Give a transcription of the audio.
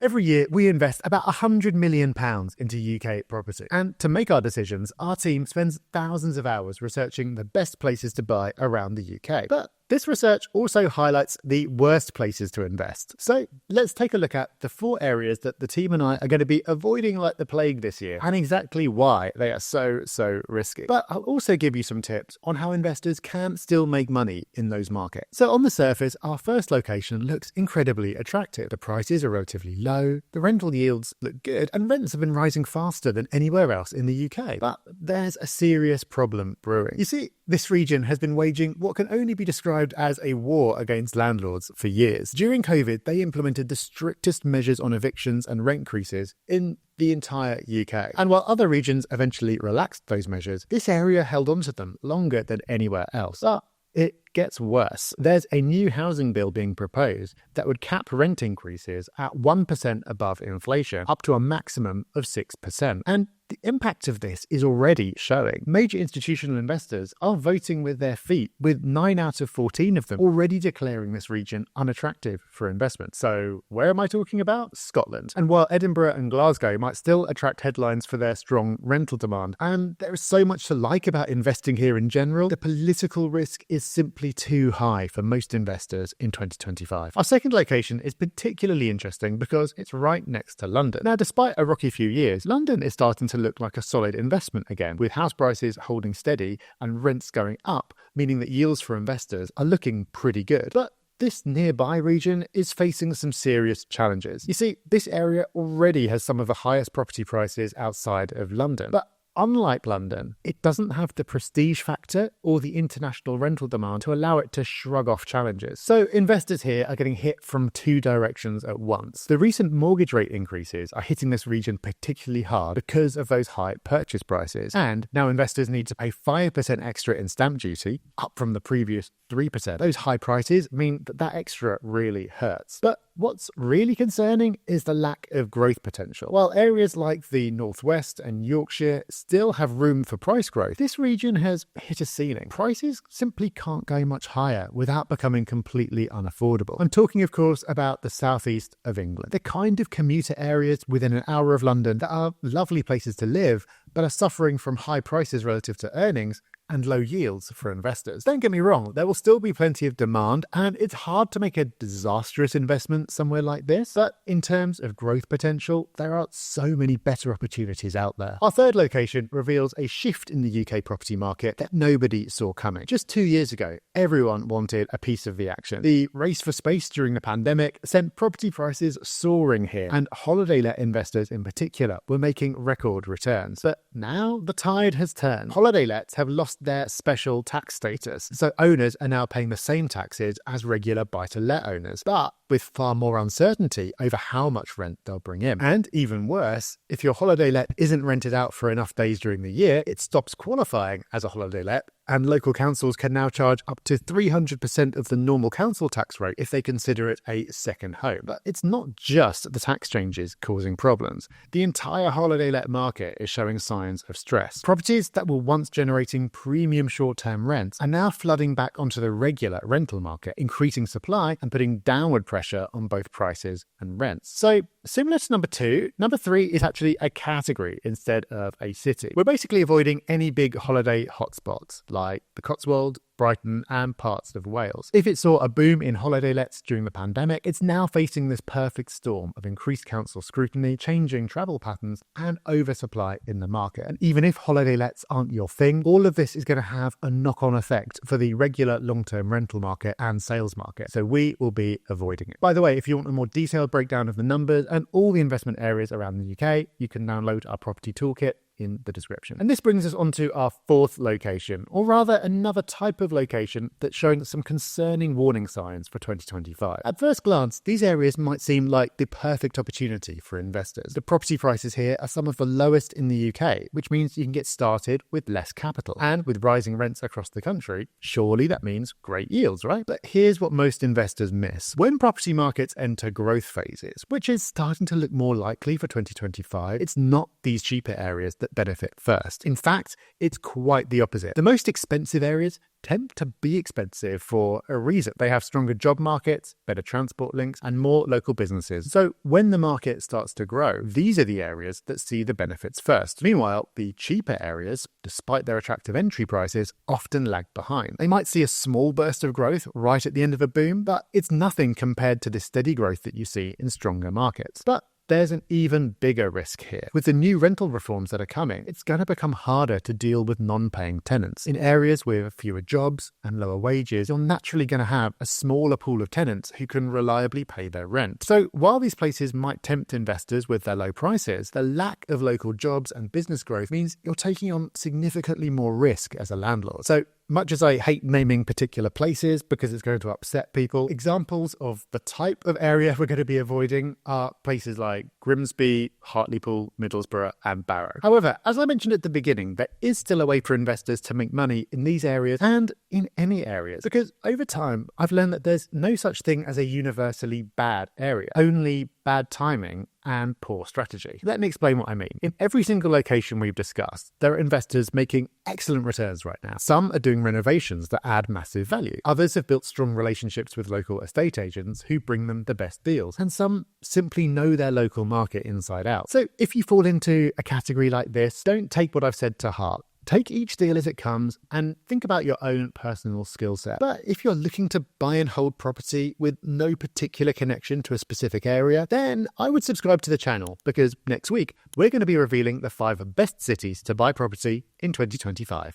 Every year, we invest about £100 million into UK property. And to make our decisions, our team spends thousands of hours researching the best places to buy around the UK. But this research also highlights the worst places to invest. So let's take a look at the 4 areas that the team and I are going to be avoiding like the plague this year, and exactly why they are so risky. But I'll also give you some tips on how investors can still make money in those markets. So on the surface, our first location looks incredibly attractive. The prices are relatively low, the rental yields look good, and rents have been rising faster than anywhere else in the UK. But there's a serious problem brewing. You see, this region has been waging what can only be described as a war against landlords for years. During COVID, they implemented the strictest measures on evictions and rent increases in the entire UK. And while other regions eventually relaxed those measures, this area held on to them longer than anywhere else. But it gets worse. There's a new housing bill being proposed that would cap rent increases at 1% above inflation, up to a maximum of 6%. And the impact of this is already showing. Major institutional investors are voting with their feet, with 9 out of 14 of them already declaring this region unattractive for investment. So where am I talking about? Scotland. And while Edinburgh and Glasgow might still attract headlines for their strong rental demand, and there is so much to like about investing here in general, the political risk is simply too high for most investors in 2025. Our second location is particularly interesting because it's right next to London. Now, despite a rocky few years, London is starting to look like a solid investment again, with house prices holding steady and rents going up, meaning that yields for investors are looking pretty good. But this nearby region is facing some serious challenges. You see, this area already has some of the highest property prices outside of London. But unlike London, it doesn't have the prestige factor or the international rental demand to allow it to shrug off challenges. So investors here are getting hit from 2 directions at once. The recent mortgage rate increases are hitting this region particularly hard because of those high purchase prices. And now investors need to pay 5% extra in stamp duty, up from the previous 3%. Those high prices mean that extra really hurts. But what's really concerning is the lack of growth potential. While areas like the Northwest and Yorkshire still have room for price growth, this region has hit a ceiling. Prices simply can't go much higher without becoming completely unaffordable. I'm talking, of course, about the southeast of England, the kind of commuter areas within an hour of London that are lovely places to live, but are suffering from high prices relative to earnings and low yields for investors. Don't get me wrong, there will still be plenty of demand, and it's hard to make a disastrous investment somewhere like this, but in terms of growth potential, there are so many better opportunities out there. Our third location reveals a shift in the UK property market that nobody saw coming. Just 2 years ago, everyone wanted a piece of the action. The race for space during the pandemic sent property prices soaring here, and holiday let investors in particular were making record returns. But now the tide has turned. Holiday lets have lost their special tax status, so owners are now paying the same taxes as regular buy-to-let owners, but with far more uncertainty over how much rent they'll bring in. And even worse, if your holiday let isn't rented out for enough days during the year, it stops qualifying as a holiday let, and local councils can now charge up to 300% of the normal council tax rate if they consider it a second home. But it's not just the tax changes causing problems. The entire holiday let market is showing signs of stress. Properties that were once generating premium short-term rents are now flooding back onto the regular rental market, increasing supply and putting downward pressure on both prices and rents. So similar to number 2, number 3 is actually a category instead of a city. We're basically avoiding any big holiday hotspots like the Cotswolds, Brighton and parts of Wales. If it saw a boom in holiday lets during the pandemic, it's now facing this perfect storm of increased council scrutiny, changing travel patterns and oversupply in the market. And even if holiday lets aren't your thing, all of this is going to have a knock-on effect for the regular long-term rental market and sales market. So we will be avoiding it. By the way, if you want a more detailed breakdown of the numbers and all the investment areas around the UK, you can download our property toolkit in the description. And this brings us on to our 4th location, or rather another type of location that's showing some concerning warning signs for 2025. At first glance, these areas might seem like the perfect opportunity for investors. The property prices here are some of the lowest in the UK, which means you can get started with less capital. And with rising rents across the country, surely that means great yields, right? But here's what most investors miss. When property markets enter growth phases, which is starting to look more likely for 2025, it's not these cheaper areas that benefit first. In fact, it's quite the opposite. The most expensive areas tend to be expensive for a reason. They have stronger job markets, better transport links, and more local businesses. So when the market starts to grow, these are the areas that see the benefits first. Meanwhile, the cheaper areas, despite their attractive entry prices, often lag behind. They might see a small burst of growth right at the end of a boom, but it's nothing compared to the steady growth that you see in stronger markets. But there's an even bigger risk here. With the new rental reforms that are coming, it's going to become harder to deal with non-paying tenants. In areas with fewer jobs and lower wages, you're naturally going to have a smaller pool of tenants who can reliably pay their rent. So while these places might tempt investors with their low prices, the lack of local jobs and business growth means you're taking on significantly more risk as a landlord. So much as I hate naming particular places because it's going to upset people, examples of the type of area we're going to be avoiding are places like Grimsby, Hartlepool, Middlesbrough and Barrow. However, as I mentioned at the beginning, there is still a way for investors to make money in these areas and in any areas, because over time I've learned that there's no such thing as a universally bad area, only bad timing and poor strategy. Let me explain what I mean. In every single location we've discussed, there are investors making excellent returns right now. Some are doing renovations that add massive value. Others have built strong relationships with local estate agents who bring them the best deals. And some simply know their local market inside out. So if you fall into a category like this, don't take what I've said to heart. Take each deal as it comes and think about your own personal skill set. But if you're looking to buy and hold property with no particular connection to a specific area, then I would subscribe to the channel, because next week we're going to be revealing the 5 best cities to buy property in 2025.